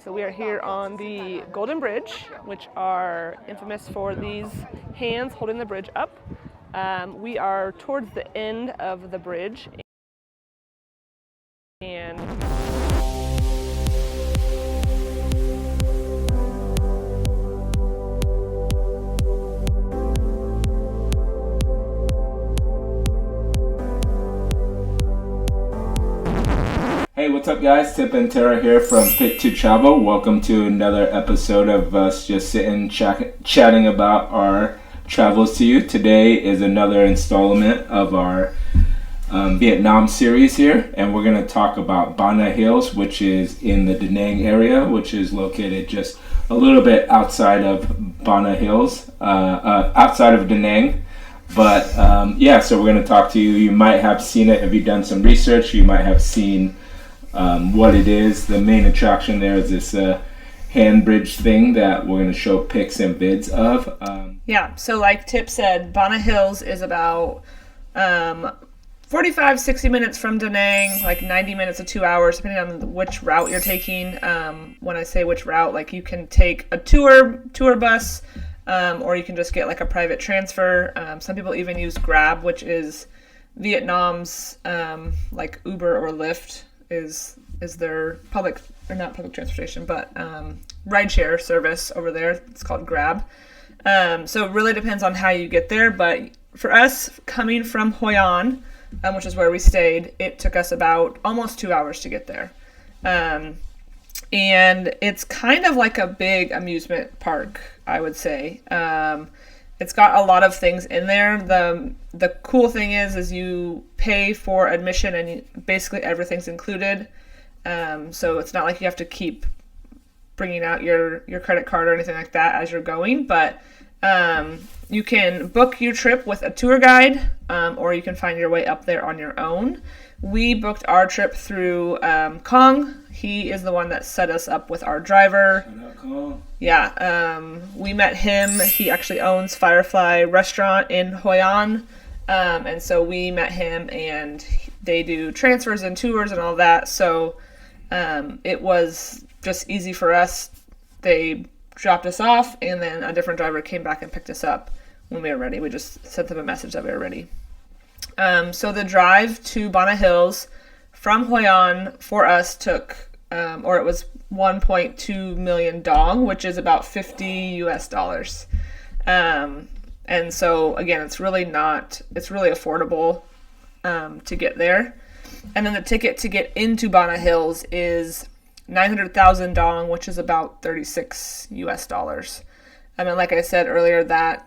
So we are here on the Golden Bridge, which are infamous for these hands holding the bridge up. We are towards the end of the bridge, and Hey, what's up, guys? Tip and Tara here from Fit to Travel. Welcome to another episode of us just sitting chatting about our travels to you. Today is another installment of our Vietnam series here, and we're going to talk about Bana Hills, which is in the Da Nang area, which is located just a little bit outside of Bana Hills, outside of Da Nang. But so we're going to talk to you. You might have seen it if you've done some research. You might have seen what it is. The main attraction there is this hand bridge thing that we're going to show pics and vids of. So like Tip said, Bana Hills is about 45-60 minutes from Da Nang, like 90 minutes to 2 hours, depending on which route you're taking. When I say which route, like you can take a tour bus, or you can just get like a private transfer. Some people even use Grab, which is Vietnam's like Uber or Lyft is their public, or not public transportation, but rideshare service over there. It's called Grab. So it really depends on how you get there. But for us, coming from Hoi An, which is where we stayed, it took us about almost 2 hours to get there. And it's kind of like a big amusement park, I would say. It's got a lot of things in there. The cool thing is you pay for admission and basically everything's included. So it's not like you have to keep bringing out your credit card or anything like that as you're going. But you can book your trip with a tour guide, or you can find your way up there on your own. We booked our trip through Kong. He is the one that set us up with our driver. We met him. He actually owns Firefly Restaurant in Hoi An. And so we met him, and they do transfers and tours and all that. So it was just easy for us. They dropped us off, and then a different driver came back and picked us up when we were ready. We just sent them a message that we were ready. So the drive to Bana Hills from Hoi An for us took, it was 1.2 million dong, which is about $50 US. And so again, it's really affordable to get there. And then the ticket to get into Bana Hills is 900,000 dong, which is about $36 US. And then, like I said earlier, that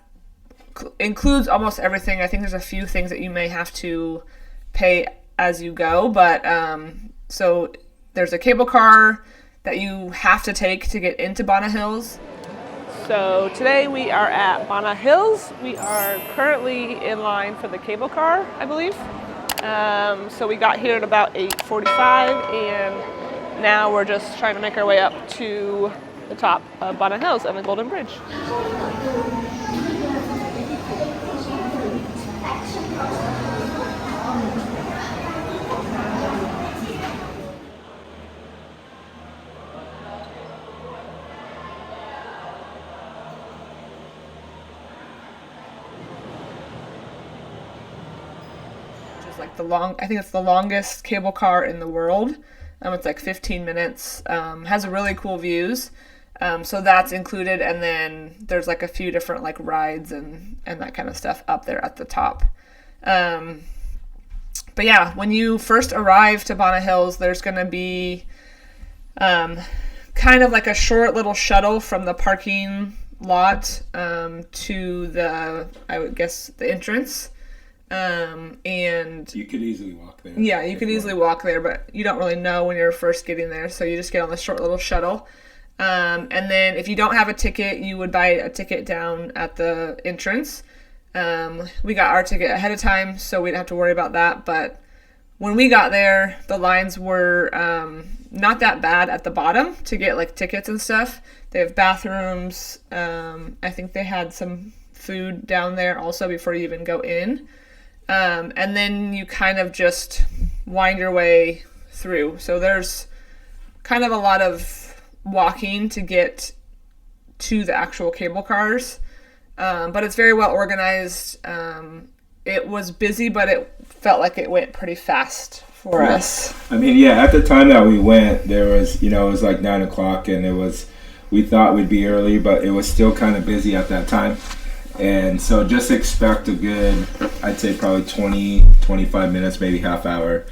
includes almost everything. I think there's a few things that you may have to pay as you go, but so there's a cable car that you have to take to get into Bana Hills. So today we are at Bana Hills. We are currently in line for the cable car, I believe. So we got here at about 8:45, and now we're just trying to make our way up to the top of Bana Hills and the Golden Bridge. I think it's the longest cable car in the world. It's like 15 minutes. Has really cool views. So that's included, and then there's like a few different like rides and that kind of stuff up there at the top. But yeah, when you first arrive to Bana Hills, there's going to be kind of like a short little shuttle from the parking lot to the entrance. And you could easily walk there. Yeah, you could easily walk there, but you don't really know when you're first getting there, so you just get on the short little shuttle. And then if you don't have a ticket, you would buy a ticket down at the entrance. We got our ticket ahead of time, so we didn't have to worry about that. But when we got there, the lines were not that bad at the bottom to get like tickets and stuff. They have bathrooms. I think they had some food down there also before you even go in. And then you kind of just wind your way through. So there's kind of a lot of walking to get to the actual cable cars. But it's very well organized. It was busy, but it felt like it went pretty fast for us. I mean, yeah, at the time that we went, there was, it was like 9 o'clock, and we thought we'd be early, but it was still kind of busy at that time. And so just expect a good, I'd say probably 20, 25 minutes, maybe half hour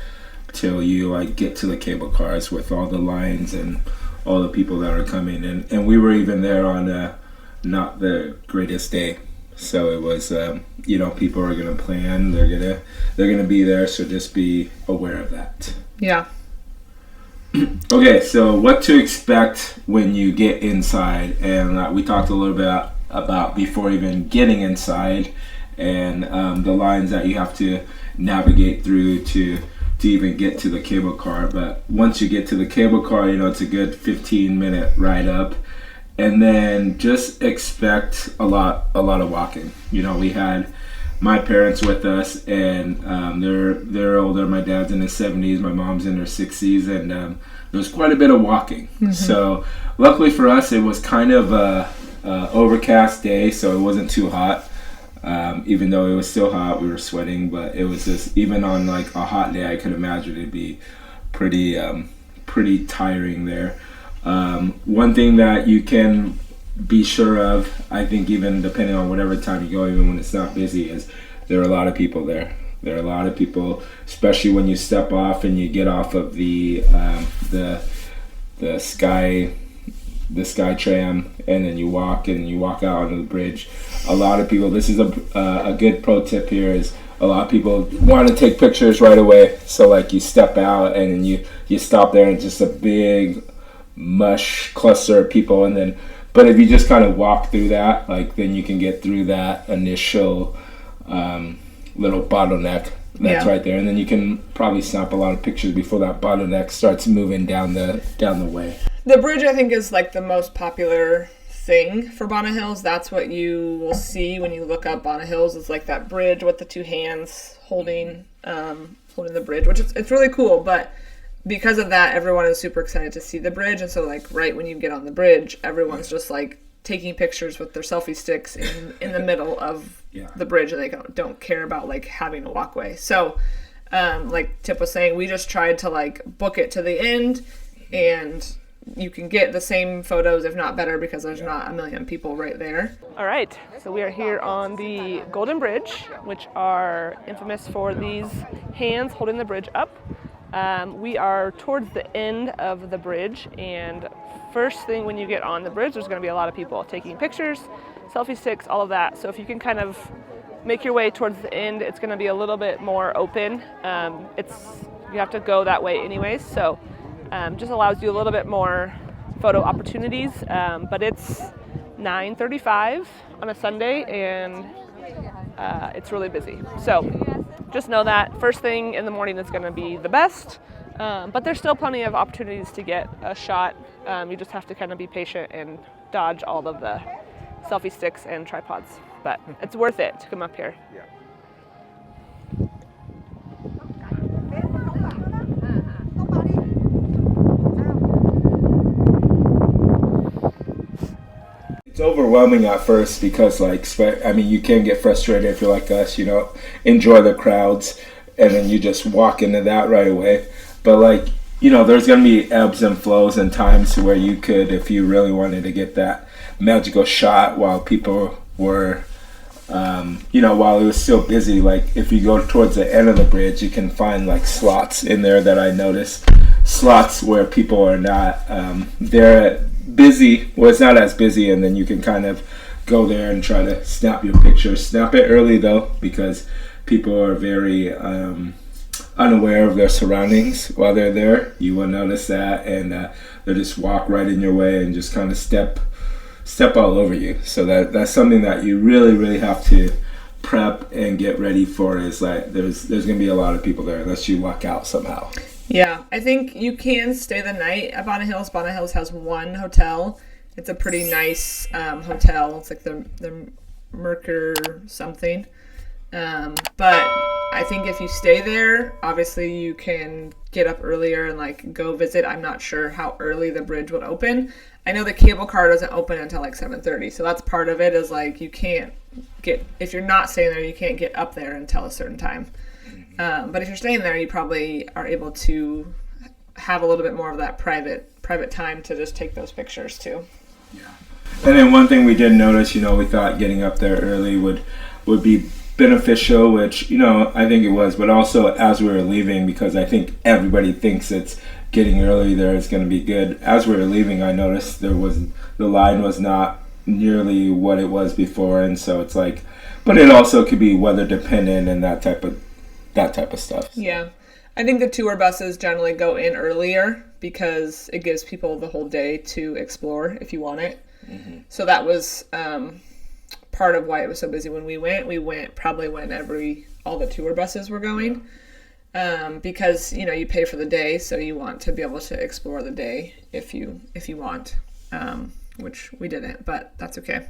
till you like get to the cable cars with all the lines and all the people that are coming. And we were even there on not the greatest day. So it was, people are going to plan, they're going to be there. So just be aware of that. Yeah. Okay, so what to expect when you get inside, and we talked a little bit about before even getting inside, and the lines that you have to navigate through to even get to the cable car. But once you get to the cable car, it's a good 15-minute ride up, and then just expect a lot of walking. We had my parents with us, and they're older. My dad's in his 70s, my mom's in her 60s, and there was quite a bit of walking. Mm-hmm. So luckily for us, it was kind of a overcast day, so it wasn't too hot. Even though it was still hot, we were sweating, but it was just, even on like a hot day, I could imagine it'd be pretty tiring there. One thing that you can be sure of, I think, even depending on whatever time you go, even when it's not busy, is there are a lot of people there. There are a lot of people, especially when you step off and you get off of the sky tram, and then you walk out onto the bridge. A lot of people, this is a good pro tip here, is a lot of people want to take pictures right away. So like you step out and then you stop there and it's just a big mush cluster of people, but if you just kind of walk through that, like, then you can get through that initial little bottleneck that's right there, and then you can probably snap a lot of pictures before that bottleneck starts moving down the way. The bridge, I think, is like the most popular thing for Bonnet Hills. That's what you will see when you look up Bonnet Hills, is like that bridge with the two hands holding the bridge, which it's really cool. But because of that, everyone is super excited to see the bridge, and so like right when you get on the bridge, everyone's just like taking pictures with their selfie sticks in the middle of the bridge, and they don't care about like having a walkway. So like Tip was saying, we just tried to like book it to the end, and you can get the same photos, if not better, because there's not a million people right there. All right, so we are here on the Golden Bridge, which are infamous for these hands holding the bridge up. We are towards the end of the bridge, and first thing when you get on the bridge, there's going to be a lot of people taking pictures, selfie sticks, all of that. So if you can kind of make your way towards the end, it's going to be a little bit more open. You have to go that way anyways, so just allows you a little bit more photo opportunities. But it's 9:35 on a Sunday, and it's really busy. So just know that first thing in the morning is going to be the best, but there's still plenty of opportunities to get a shot. You just have to kind of be patient and dodge all of the selfie sticks and tripods, but it's worth it to come up here. Yeah. It's overwhelming at first because, you can get frustrated if you're like us, enjoy the crowds, and then you just walk into that right away. But, there's going to be ebbs and flows and times where you could, if you really wanted to get that magical shot while people were, while it was still busy. Like, if you go towards the end of the bridge, you can find, slots in there that I noticed. Slots where people are not, they're busy, well, it's not as busy, and then you can kind of go there and try to snap your picture. Snap it early though, because people are very unaware of their surroundings while they're there. You will notice that, and they'll just walk right in your way and just kind of step all over you. So that's something that you really have to prep and get ready for, is there's going to be a lot of people there unless you luck out somehow. Yeah, I think you can stay the night at Bonnet Hills. Bonnet Hills has one hotel. It's a pretty nice hotel. It's like the Mercure something. But I think if you stay there, obviously you can get up earlier and like go visit. I'm not sure how early the bridge would open. I know the cable car doesn't open until like 7:30, so that's part of it. Is like you can't get, if you're not staying there, you can't get up there until a certain time. But if you're staying there, you probably are able to have a little bit more of that private time to just take those pictures too. Yeah. And then one thing we did notice, we thought getting up there early would be beneficial, which, I think it was, but also as we were leaving, because I think everybody thinks it's getting early there is going to be good. As we were leaving, I noticed the line was not nearly what it was before, and so it's like, but it also could be weather dependent and that type of stuff. Yeah. I think the tour buses generally go in earlier because it gives people the whole day to explore if you want it. Mm-hmm. So that was part of why it was so busy when we went. We went probably when all the tour buses were going, because you pay for the day, so you want to be able to explore the day if you want, which we didn't, but that's okay.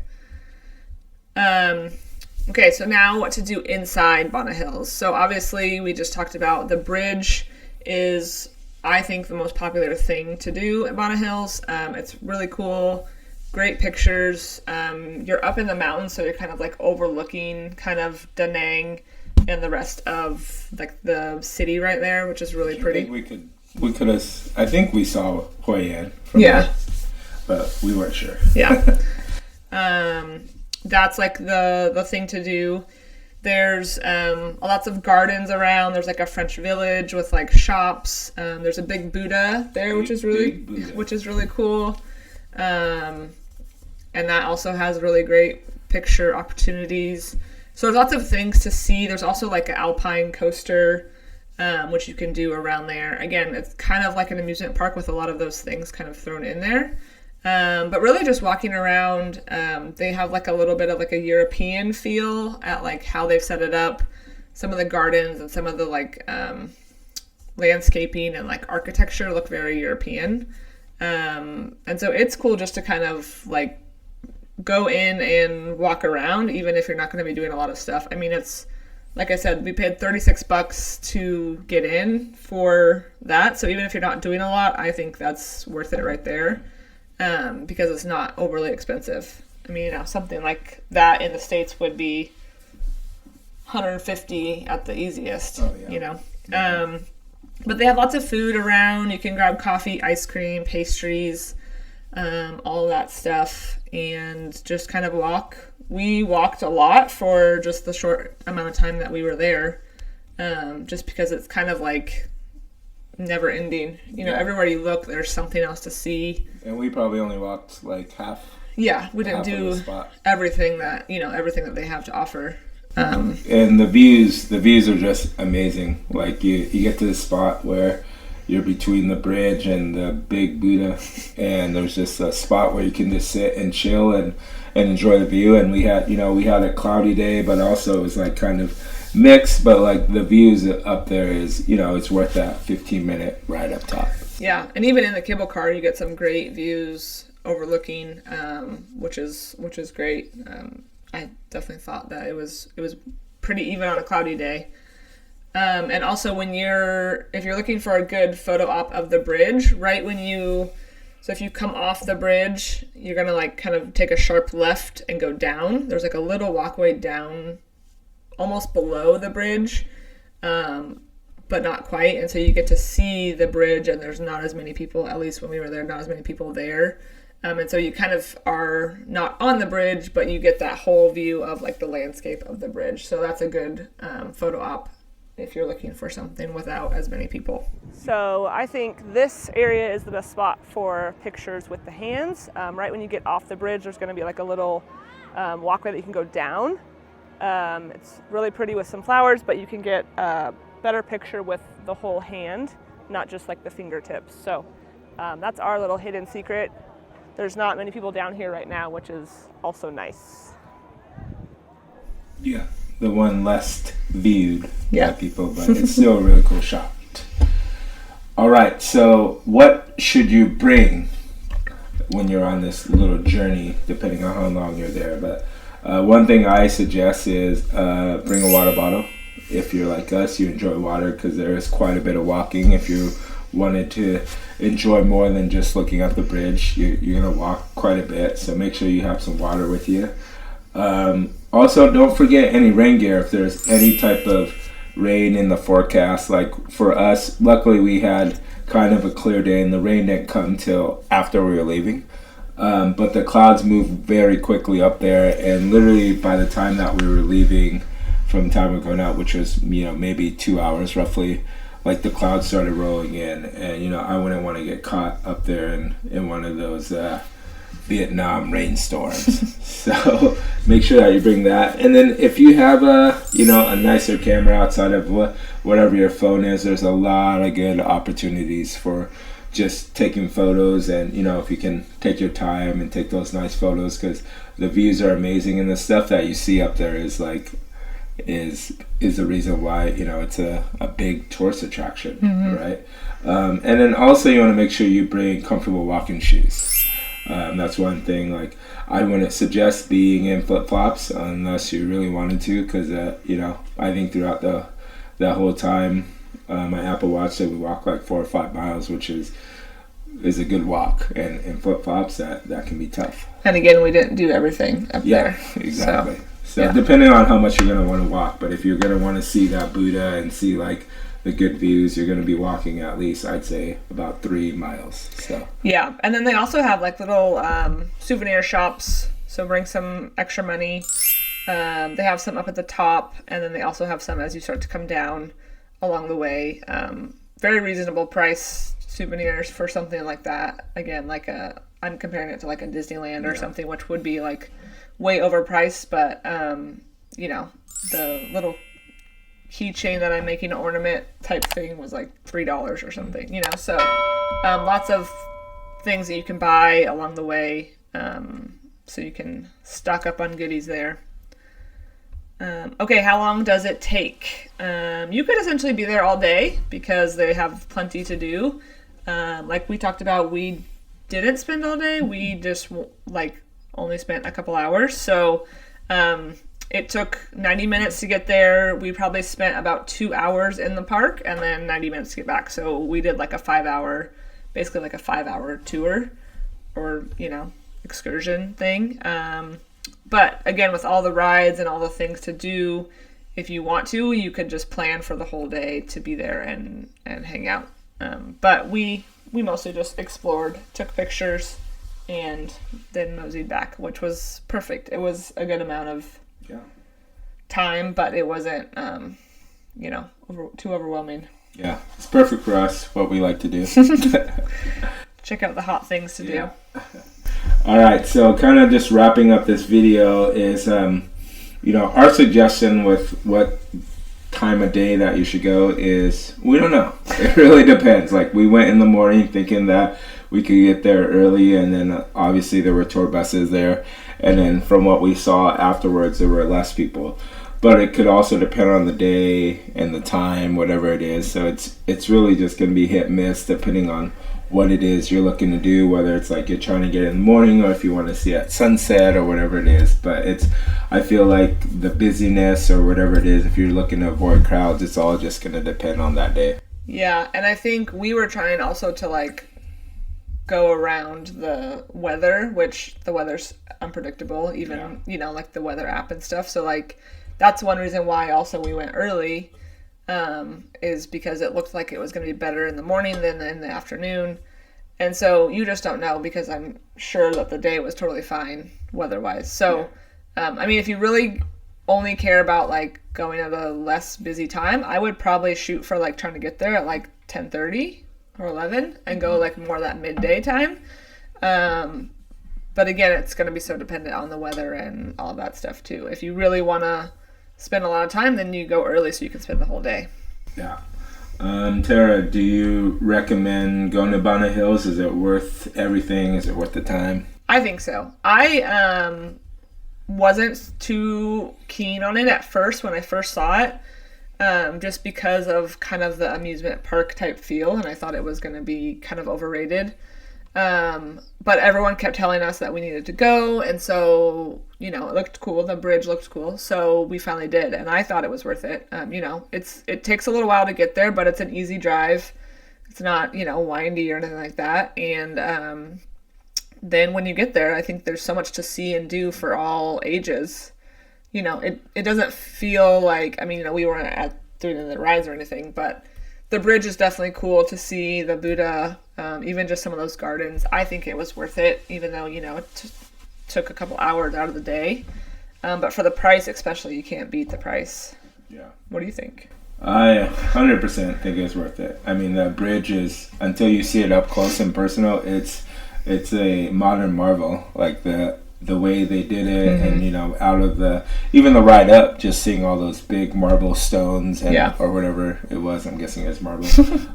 Okay, so now what to do inside Bonnet Hills. So obviously we just talked about the bridge is, I think, the most popular thing to do at Bonnet Hills. It's really cool, great pictures. You're up in the mountains, so you're kind of like overlooking kind of Da Nang and the rest of like the city right there, which is really pretty. We could have. I think we saw Hoi An from there, but we weren't sure. Yeah. That's like the thing to do. There's lots of gardens around. There's like a French village with like shops. There's a big Buddha there, which is really cool. And that also has really great picture opportunities. So there's lots of things to see. There's also like an alpine coaster, which you can do around there. Again, it's kind of like an amusement park with a lot of those things kind of thrown in there. But really just walking around, they have like a little bit of like a European feel at like how they've set it up. Some of the gardens and some of the like landscaping and like architecture look very European. And so it's cool just to kind of like go in and walk around, even if you're not going to be doing a lot of stuff. I mean, it's, like I said, we paid $36 to get in for that. So even if you're not doing a lot, I think that's worth it right there. Because it's not overly expensive. I mean, something like that in the States would be $150 at the easiest, But they have lots of food around. You can grab coffee, ice cream, pastries, all that stuff, and just kind of walk. We walked a lot for just the short amount of time that we were there, just because it's kind of like never ending. Everywhere you look, there's something else to see. And we probably only walked like half. Yeah, we didn't do everything that they have to offer. And the views are just amazing. Like you get to the spot where you're between the bridge and the big Buddha, and there's just a spot where you can just sit and chill and enjoy the view. And we had a cloudy day, but also it was like kind of mixed, but like the views up there is, it's worth that 15-minute ride up top. Yeah, and even in the cable car, you get some great views overlooking, which is great. I definitely thought that it was pretty even on a cloudy day. And also if you're looking for a good photo op of the bridge, right so if you come off the bridge, you're gonna like kind of take a sharp left and go down. There's like a little walkway down almost below the bridge, but not quite. And so you get to see the bridge, and there's not as many people, at least when we were there, not as many people there. And so you kind of are not on the bridge, but you get that whole view of like the landscape of the bridge. So that's a good photo op if you're looking for something without as many people. So I think this area is the best spot for pictures with the hands. Right when you get off the bridge, there's going to be like a little walkway that you can go down. It's really pretty with some flowers, but you can get a better picture with the whole hand, not just like the fingertips. So that's our little hidden secret. There's not many people down here right now, which is also nice. Yeah, the one less viewed by people, but it's still a really cool shot. All right, so what should you bring when you're on this little journey, depending on how long you're there? But one thing I suggest is bring a water bottle. if you're like us, you enjoy water, because there is quite a bit of walking. If you wanted to enjoy more than just looking at the bridge, you're going to walk quite a bit. So make sure you have some water with you. Also, don't forget any rain gear if there's any type of rain in the forecast. Like for us, luckily we had kind of a clear day and the rain didn't come till after we were leaving. But the clouds moved very quickly up there, and literally by the time that we were leaving from the time we're going out, which was, maybe 2 hours roughly, like the clouds started rolling in, and I wouldn't want to get caught up there in one of those Vietnam rainstorms. So make sure that you bring that. And then if you have a nicer camera outside of whatever your phone is, there's a lot of good opportunities for just taking photos. And if you can take your time and take those nice photos, because the views are amazing, and the stuff that you see up there is the reason why it's a big tourist attraction. Right? And then also you want to make sure you bring comfortable walking shoes. That's one thing. Like, I wouldn't suggest being in flip-flops unless you really wanted to, because I think throughout that whole time, my Apple Watch said we walked like 4 or 5 miles, which is a good walk, and in flip-flops that can be tough. And again, we didn't do everything up there. Yeah, exactly. So depending on how much you're going to want to walk, but if you're going to want to see that Buddha and see like the good views, you're going to be walking at least, I'd say, about 3 miles. So yeah, and then they also have like little souvenir shops, so bring some extra money. They have some up at the top, and then they also have some as you start to come down along the way. Very reasonable price souvenirs for something like that. Again, I'm comparing it to like a Disneyland or something, which would be like way overpriced, but the little keychain that I'm making an ornament type thing was like $3 or something, so lots of things that you can buy along the way, so you can stock up on goodies there. Okay, how long does it take? You could essentially be there all day because they have plenty to do. Like we talked about, we didn't spend all day. We just only spent a couple hours. So it took 90 minutes to get there. We probably spent about 2 hours in the park and then 90 minutes to get back. So we did like a 5-hour, basically like a 5-hour tour or, excursion thing. But again, with all the rides and all the things to do, if you want to, you could just plan for the whole day to be there and hang out. But we mostly just explored, took pictures, and then moseyed back, which was perfect. It was a good amount of time, but it wasn't, too overwhelming. Yeah, it's perfect for us, what we like to do. Check out the hot things to do. All right, so kind of just wrapping up this video is, our suggestion with what time of day that you should go is, we don't know. It really depends. Like, we went in the morning thinking that we could get there early, and then obviously there were tour buses there, and then from what we saw afterwards, there were less people. But it could also depend on the day and the time, whatever it is. So it's really just going to be hit and miss depending on what it is you're looking to do, whether it's like you're trying to get in the morning or if you want to see at sunset or whatever it is. But I feel like the busyness or whatever it is, if you're looking to avoid crowds, it's all just going to depend on that day. Yeah, and I think we were trying also to go around the weather, which the weather's unpredictable, even, like the weather app and stuff. So that's one reason why also we went early, is because it looked like it was going to be better in the morning than in the afternoon. And so you just don't know, because I'm sure that the day was totally fine weather-wise. So, if you really only care about going at a less busy time, I would probably shoot for trying to get there at 10:30 or 11 and go more that midday time. But again, it's going to be so dependent on the weather and all that stuff too. If you really want to spend a lot of time, then you go early so you can spend the whole day. Yeah. Tara, do you recommend going to Bonnet Hills? Is it worth everything? Is it worth the time? I think so. I wasn't too keen on it at first when I first saw it, just because of kind of the amusement park type feel, and I thought it was going to be kind of overrated. But everyone kept telling us that we needed to go, and so, it looked cool. The bridge looked cool, so we finally did, and I thought it was worth it. It takes a little while to get there, but it's an easy drive. It's not, windy or anything like that. And then when you get there, I think there's so much to see and do for all ages. It doesn't feel like, we weren't doing the rides or anything, but the bridge is definitely cool to see the Buddha, even just some of those gardens. I think it was worth it, even though, it took a couple hours out of the day. But for the price, especially, you can't beat the price. Yeah. What do you think? I 100% think it's worth it. The bridge is, until you see it up close and personal, it's a modern marvel. Like the way they did it, and out of even the ride up, just seeing all those big marble stones and or whatever it was. I'm guessing it's marble,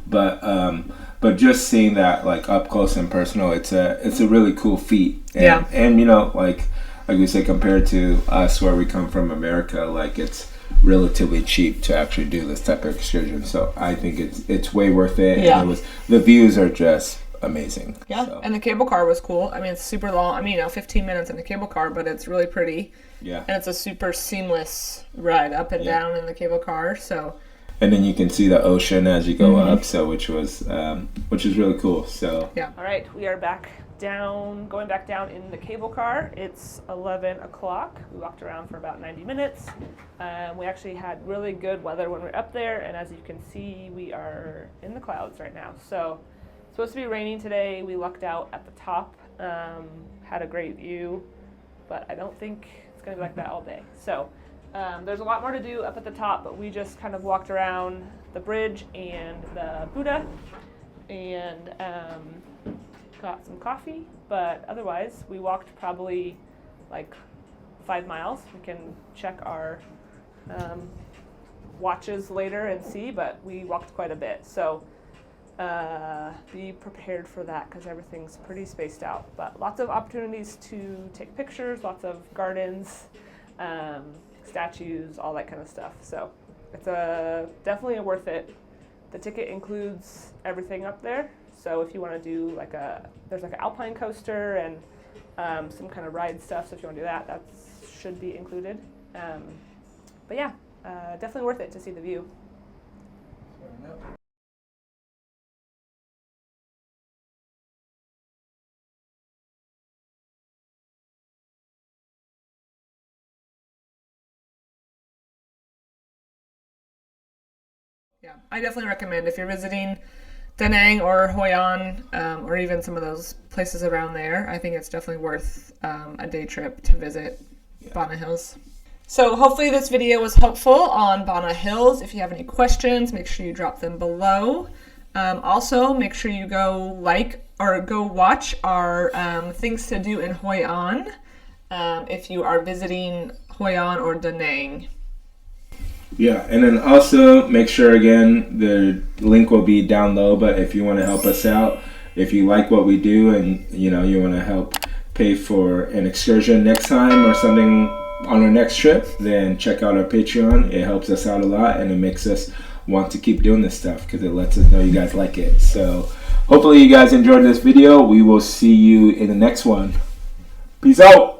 but just seeing that like up close and personal, it's a really cool feat. And like we said, compared to us where we come from, America, like it's relatively cheap to actually do this type of excursion. So I think it's way worth it. Yeah. And the views are just amazing. Yeah, so. And the cable car was cool. It's super long. 15 minutes in the cable car, but it's really pretty. Yeah. And it's a super seamless ride up and down in the cable car. So. And then you can see the ocean as you go up. So which is really cool. So. Yeah. All right, we are going back down in the cable car. It's 11 o'clock. We walked around for about 90 minutes. We actually had really good weather when we were up there, and as you can see, we are in the clouds right now. So. Supposed to be raining today. We lucked out at the top. Had a great view, but I don't think it's going to be like that all day. So there's a lot more to do up at the top, but we just kind of walked around the bridge and the Buddha and got some coffee. But otherwise, we walked probably like 5 miles. We can check our watches later and see, but we walked quite a bit. So be prepared for that because everything's pretty spaced out. But lots of opportunities to take pictures, lots of gardens, statues, all that kind of stuff. So it's definitely worth it. The ticket includes everything up there. So if you want to do there's an alpine coaster and some kind of ride stuff. So if you want to do that should be included. But yeah, definitely worth it to see the view. Yeah, I definitely recommend if you're visiting Da Nang or Hoi An, or even some of those places around there. I think it's definitely worth a day trip to visit Bana Hills. So hopefully this video was helpful on Bana Hills. If you have any questions, make sure you drop them below. Also, make sure you go watch our things to do in Hoi An if you are visiting Hoi An or Da Nang. Yeah, and then also make sure, again, the link will be down low, but if you want to help us out, if you like what we do and you want to help pay for an excursion next time or something on our next trip, then check out our Patreon. It helps us out a lot and it makes us want to keep doing this stuff because it lets us know you guys like it. So hopefully you guys enjoyed this video. We will see you in the next one. Peace out.